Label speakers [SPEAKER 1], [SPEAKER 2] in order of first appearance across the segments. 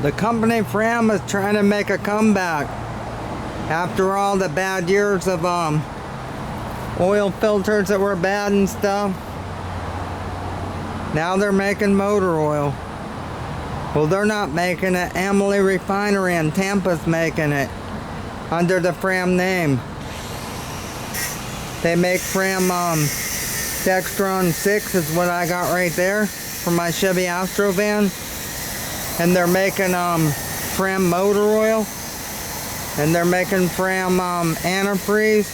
[SPEAKER 1] The company Fram is trying to make a comeback after all the bad years of oil filters that were bad and stuff. Now they're making motor oil. Well, they're not making it. Amalie Refinery in Tampa's making it under the Fram name. They make Fram Dextron 6 is what I got right there for my Chevy Astro van. And they're making Fram motor oil. And they're making Fram antifreeze.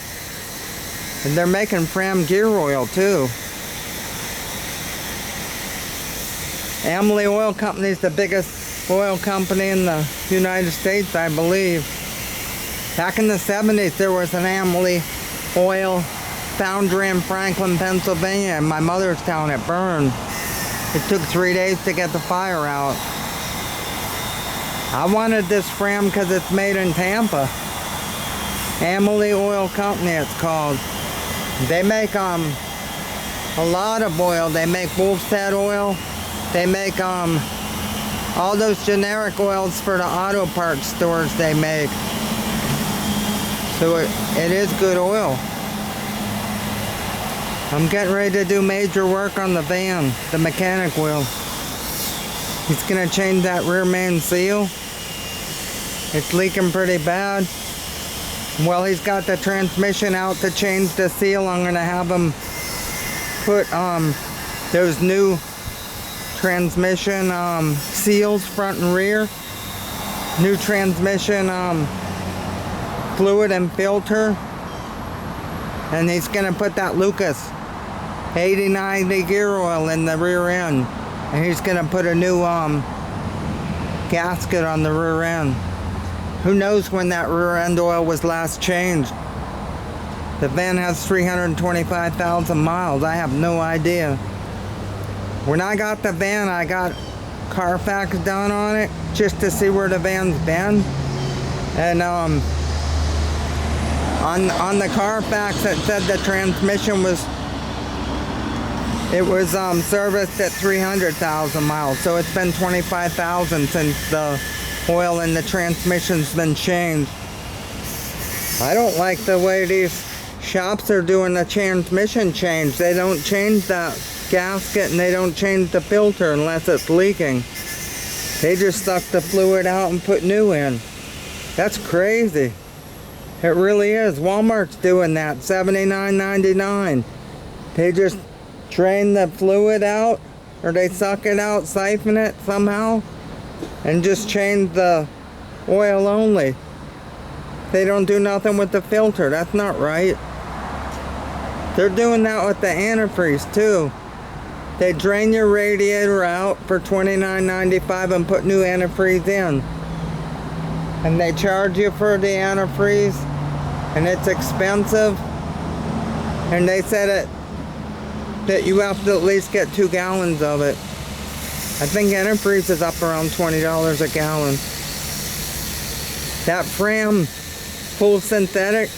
[SPEAKER 1] And they're making Fram gear oil too. Amalie Oil Company is the biggest oil company in the United States, I believe. Back in the 70s, there was an Amalie Oil foundry in Franklin, Pennsylvania, in my mother's town. It burned. It took 3 days to get the fire out. I wanted this Fram because it's made in Tampa. Amalie Oil Company, it's called. They make a lot of oil. They make wolf's head oil. They make all those generic oils for the auto parts stores they make. So it is good oil. I'm getting ready to do major work on the van. The mechanic will. He's gonna change that rear main seal. It's leaking pretty bad. Well, he's got the transmission out to change the seal. I'm gonna have him put those new transmission seals front and rear, new transmission fluid and filter, and he's gonna put that Lucas 80-90 gear oil in the rear end, and he's gonna put a new gasket on the rear end. Who knows when that rear end oil was last changed? The van has 325,000 miles. I have no idea. When I got the van, I got Carfax done on it just to see where the van's been. And on the Carfax, it said the transmission was serviced at 300,000 miles. So it's been 25,000 since the oil in the transmission's been changed. I don't like the way these shops are doing the transmission change. They don't change that gasket and they don't change the filter unless it's leaking. They just suck the fluid out and put new in. That's crazy. It really is. Walmart's doing that. $79.99. They just drain the fluid out, or they suck it out, siphon it somehow, and just change the oil only. They don't do nothing with the filter. That's not right. They're doing that with the antifreeze too. They drain your radiator out for $29.95 and put new antifreeze in. And they charge you for the antifreeze, and it's expensive. And they said that you have to at least get 2 gallons of it. I think antifreeze is up around $20 a gallon. That Fram full synthetic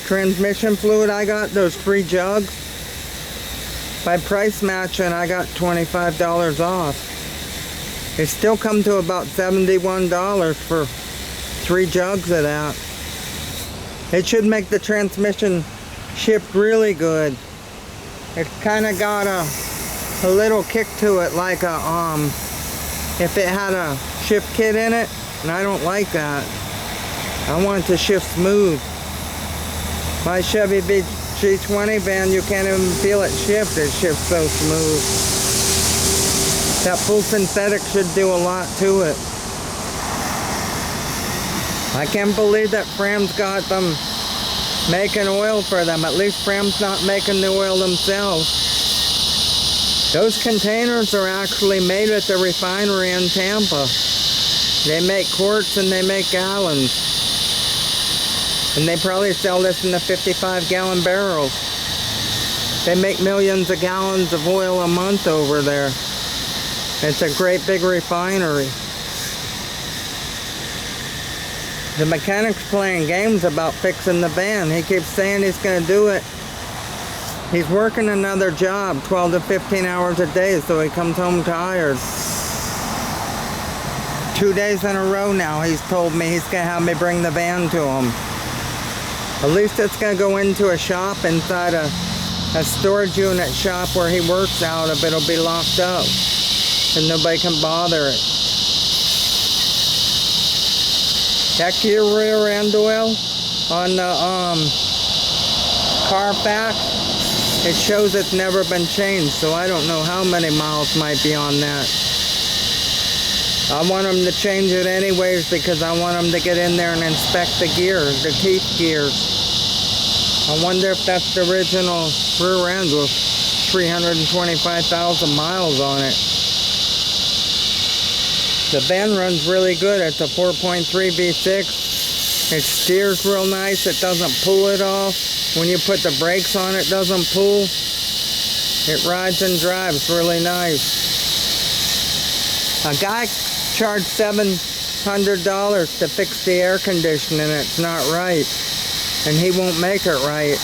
[SPEAKER 1] transmission fluid I got, those 3 jugs, by price matching I got $25 off. It still come to about $71 for 3 jugs of that. It should make the transmission shift really good. It's kind of got a little kick to it, like if it had a shift kit in it, and I don't like that. I want it to shift smooth. My Chevy G20 van, you can't even feel it shift. It shifts so smooth. That full synthetic should do a lot to it. I can't believe that Fram's got them making oil for them. At least Fram's not making the oil themselves. Those containers are actually made at the refinery in Tampa. They make quarts and they make gallons. And they probably sell this in the 55-gallon barrels. They make millions of gallons of oil a month over there. It's a great big refinery. The mechanic's playing games about fixing the van. He keeps saying he's going to do it. He's working another job, 12 to 15 hours a day, so he comes home tired. 2 days in a row now, he's told me he's gonna have me bring the van to him. At least it's gonna go into a shop inside a storage unit shop where he works out of. It'll be locked up and nobody can bother it. Check your rear end oil on the Carfax. It shows it's never been changed, so I don't know how many miles might be on that. I want them to change it anyways because I want them to get in there and inspect the gears, the teeth gears. I wonder if that's the original rear end with 325,000 miles on it. The van runs really good. It's a 4.3 V6. It steers real nice. It doesn't pull at all. When you put the brakes on, it doesn't pull. It rides and drives really nice. A guy charged $700 to fix the air conditioning. It's not right. And he won't make it right.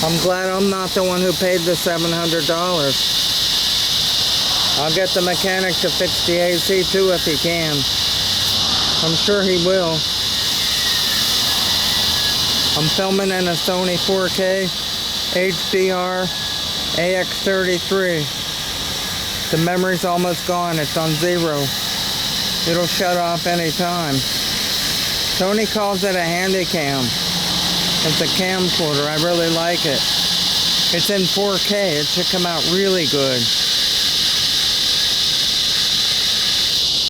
[SPEAKER 1] I'm glad I'm not the one who paid the $700. I'll get the mechanic to fix the AC too if he can. I'm sure he will. I'm filming in a Sony 4K HDR AX33. The memory's almost gone. It's on 0. It'll shut off anytime. Sony calls it a handy cam. It's a camcorder. I really like it. It's in 4K. It should come out really good.